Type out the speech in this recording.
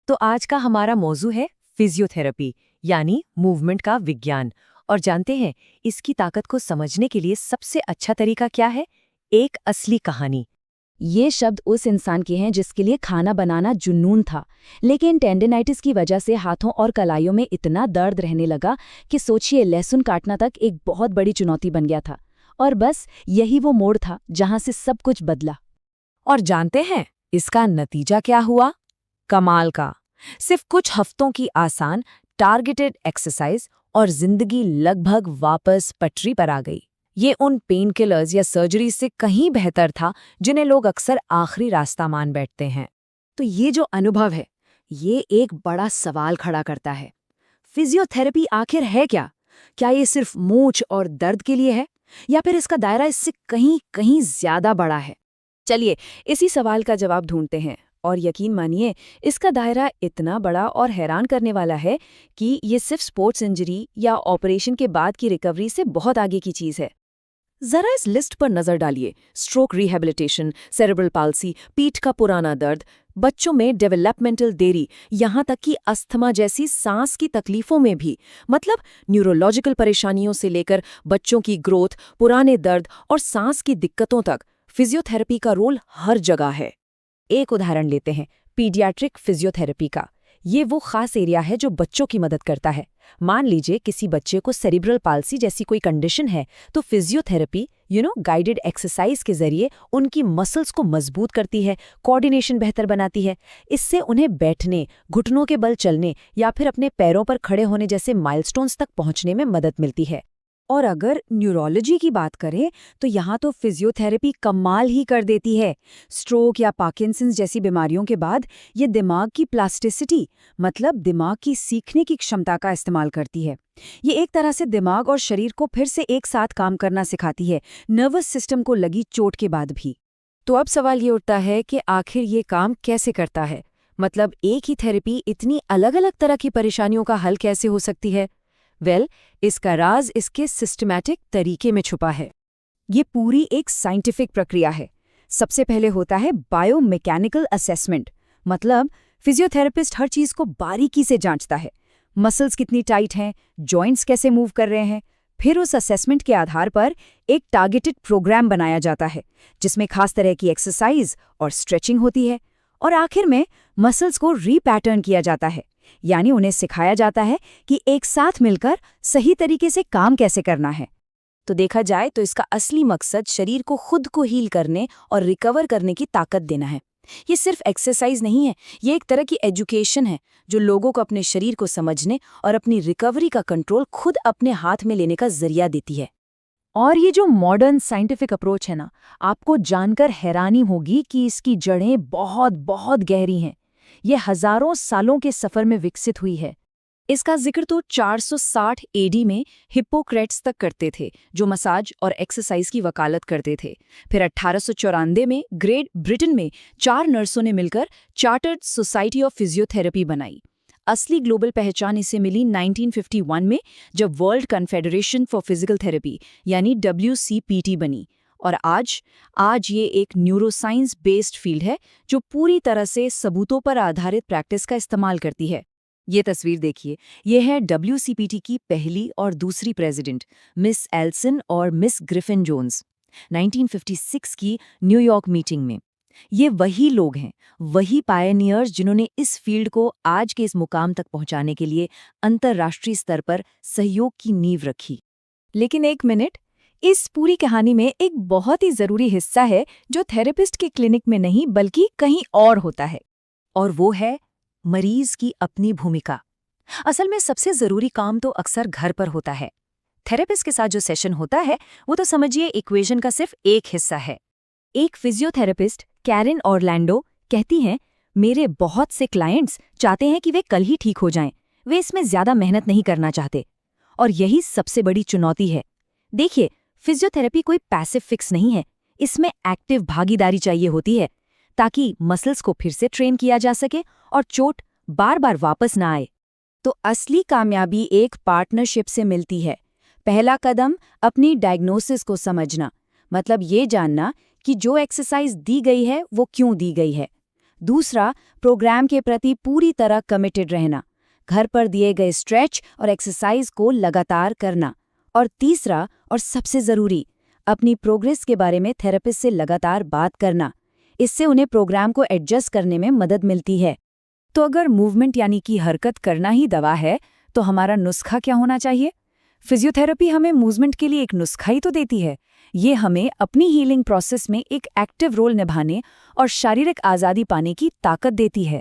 तो आज का हमारा मौजू है फिजियोथेरेपी यानी मूवमेंट का विज्ञान। और जानते हैं इसकी ताकत को समझने के लिए सबसे अच्छा तरीका क्या है? एक असली कहानी। ये शब्द उस इंसान के हैं जिसके लिए खाना बनाना जुनून था, लेकिन टेंडिनाइटिस की वजह से हाथों और कलाइयों में इतना दर्द रहने लगा कि सोचिए लहसुन काटना तक एक बहुत बड़ी चुनौती बन गया था। और बस यही वो मोड़ था जहां से सब कुछ बदला। और जानते हैं इसका नतीजा क्या हुआ? कमाल का। सिर्फ कुछ हफ्तों की आसान टारगेटेड एक्सरसाइज और जिंदगी लगभग वापस पटरी पर आ गई। ये उन पेन किलर्स या सर्जरी से कहीं बेहतर था जिन्हें लोग अक्सर आखिरी रास्ता मान बैठते हैं। तो ये जो अनुभव है, ये एक बड़ा सवाल खड़ा करता है। फिजियोथेरेपी आखिर है क्या? क्या ये सिर्फ मूंछ और दर्द के लिए है, या फिर इसका दायरा इससे कहीं कहीं ज्यादा बड़ा है? चलिए इसी सवाल का जवाब ढूंढते हैं। और यकीन मानिए, इसका दायरा इतना बड़ा और हैरान करने वाला है कि ये सिर्फ स्पोर्ट्स इंजरी या ऑपरेशन के बाद की रिकवरी से बहुत आगे की चीज़ है। जरा इस लिस्ट पर नजर डालिए। स्ट्रोक रिहैबिलिटेशन, सेरेब्रल पाल्सी, पीठ का पुराना दर्द, बच्चों में डेवलपमेंटल देरी, यहाँ तक कि अस्थमा जैसी सांस की तकलीफों में भी। मतलब न्यूरोलॉजिकल परेशानियों से लेकर बच्चों की ग्रोथ, पुराने दर्द और सांस की दिक्कतों तक फिजियोथेरेपी का रोल हर जगह है। एक उदाहरण लेते हैं पीडियाट्रिक फिजियोथेरेपी का। ये वो खास एरिया है जो बच्चों की मदद करता है। मान लीजिए किसी बच्चे को सेरिब्रल पाल्सी जैसी कोई कंडीशन है, तो फिजियोथेरेपी गाइडेड एक्सरसाइज के जरिए उनकी मसल्स को मजबूत करती है, कोऑर्डिनेशन बेहतर बनाती है। इससे उन्हें बैठने, घुटनों के बल चलने या फिर अपने पैरों पर खड़े होने जैसे माइलस्टोन्स तक पहुंचने में मदद मिलती है। और अगर न्यूरोलॉजी की बात करें तो यहाँ तो फिजियोथेरेपी कमाल ही कर देती है। स्ट्रोक या पार्किंसंस जैसी बीमारियों के बाद ये दिमाग की प्लास्टिसिटी, मतलब दिमाग की सीखने की क्षमता का इस्तेमाल करती है। ये एक तरह से दिमाग और शरीर को फिर से एक साथ काम करना सिखाती है, नर्वस सिस्टम को लगी चोट के बाद भी। तो अब सवाल ये उठता है कि आखिर ये काम कैसे करता है? मतलब एक ही थेरेपी इतनी अलग अलग तरह की परेशानियों का हल कैसे हो सकती है? इसका राज इसके सिस्टमैटिक तरीके में छुपा है। ये पूरी एक साइंटिफिक प्रक्रिया है। सबसे पहले होता है बायोमैकेनिकल असेसमेंट। मतलब फिजियोथेरेपिस्ट हर चीज को बारीकी से जांचता है। मसल्स कितनी टाइट हैं, जॉइंट्स कैसे मूव कर रहे हैं। फिर उस असेसमेंट के आधार पर एक टारगेटेड प्रोग्राम बनाया जाता है, जिसमें खास तरह की एक्सरसाइज और स्ट्रेचिंग होती है। और आखिर में मसल्स को रीपैटर्न किया जाता है, यानी उन्हें सिखाया जाता है कि एक साथ मिलकर सही तरीके से काम कैसे करना है। तो देखा जाए तो इसका असली मकसद शरीर को खुद को हील करने और रिकवर करने की ताकत देना है। ये सिर्फ एक्सरसाइज नहीं है, ये एक तरह की एजुकेशन है जो लोगों को अपने शरीर को समझने और अपनी रिकवरी का कंट्रोल खुद अपने हाथ में लेने का जरिया देती है। और ये जो मॉडर्न साइंटिफिक अप्रोच है ना, आपको जानकर हैरानी होगी कि इसकी जड़ें बहुत बहुत गहरी हैं। ये हजारों सालों के सफर में विकसित हुई है। इसका जिक्र तो 460 एडी में हिप्पोक्रेट्स तक करते थे, जो मसाज और एक्सरसाइज की वकालत करते थे। फिर 1894 में ग्रेट ब्रिटेन में 4 नर्सों ने मिलकर चार्टर्ड सोसाइटी ऑफ फिजियोथेरेपी बनाई। असली ग्लोबल पहचान इसे मिली 1951 में, जब world confederation for physical therapy यानी WCPT बनी। और आज ये एक न्यूरोसाइंस बेस्ड फील्ड है जो पूरी तरह से सबूतों पर आधारित प्रैक्टिस का इस्तेमाल करती है। ये तस्वीर देखिए, ये है WCPT की पहली और दूसरी प्रेसिडेंट मिस एल्सन और मिस ग्रिफिन जोन्स, 1956 की न्यूयॉर्क मीटिंग में। ये वही लोग हैं, वही पायनियर्स जिन्होंने इस फील्ड को आज के इस मुकाम तक पहुंचाने के लिए अंतर्राष्ट्रीय स्तर पर सहयोग की नींव रखी। लेकिन एक मिनट, इस पूरी कहानी में एक बहुत ही जरूरी हिस्सा है जो थेरेपिस्ट के क्लिनिक में नहीं बल्कि कहीं और होता है, और वो है मरीज की अपनी भूमिका। असल में सबसे जरूरी काम तो अक्सर घर पर होता है। थेरेपिस्ट के साथ जो सेशन होता है वो तो समझिए इक्वेशन का सिर्फ एक हिस्सा है। एक फिजियोथेरेपिस्ट कैरिन ऑरलैंडो कहती हैं, मेरे बहुत से क्लाइंट्स चाहते हैं कि वे कल ही ठीक हो जाएं, वे इसमें ज्यादा मेहनत नहीं करना चाहते। और यही सबसे बड़ी चुनौती है। देखिए, फिजियोथेरेपी कोई पैसिव फिक्स नहीं है, इसमें एक्टिव भागीदारी चाहिए होती है, ताकि मसल्स को फिर से ट्रेन किया जा सके और चोट बार बार वापस ना आए। तो असली कामयाबी एक पार्टनरशिप से मिलती है। पहला कदम अपनी डायग्नोसिस को समझना, मतलब ये जानना कि जो एक्सरसाइज दी गई है वो क्यों दी गई है। दूसरा, प्रोग्राम के प्रति पूरी तरह कमिटेड रहना, घर पर दिए गए स्ट्रेच और एक्सरसाइज को लगातार करना। और तीसरा और सबसे ज़रूरी, अपनी प्रोग्रेस के बारे में थेरेपिस्ट से लगातार बात करना। इससे उन्हें प्रोग्राम को एडजस्ट करने में मदद मिलती है। तो अगर मूवमेंट यानी कि हरकत करना ही दवा है, तो हमारा नुस्खा क्या होना चाहिए? फिजियोथेरेपी हमें मूवमेंट के लिए एक नुस्खा ही तो देती है। ये हमें अपनी हीलिंग प्रोसेस में एक एक्टिव रोल निभाने और शारीरिक आज़ादी पाने की ताकत देती है।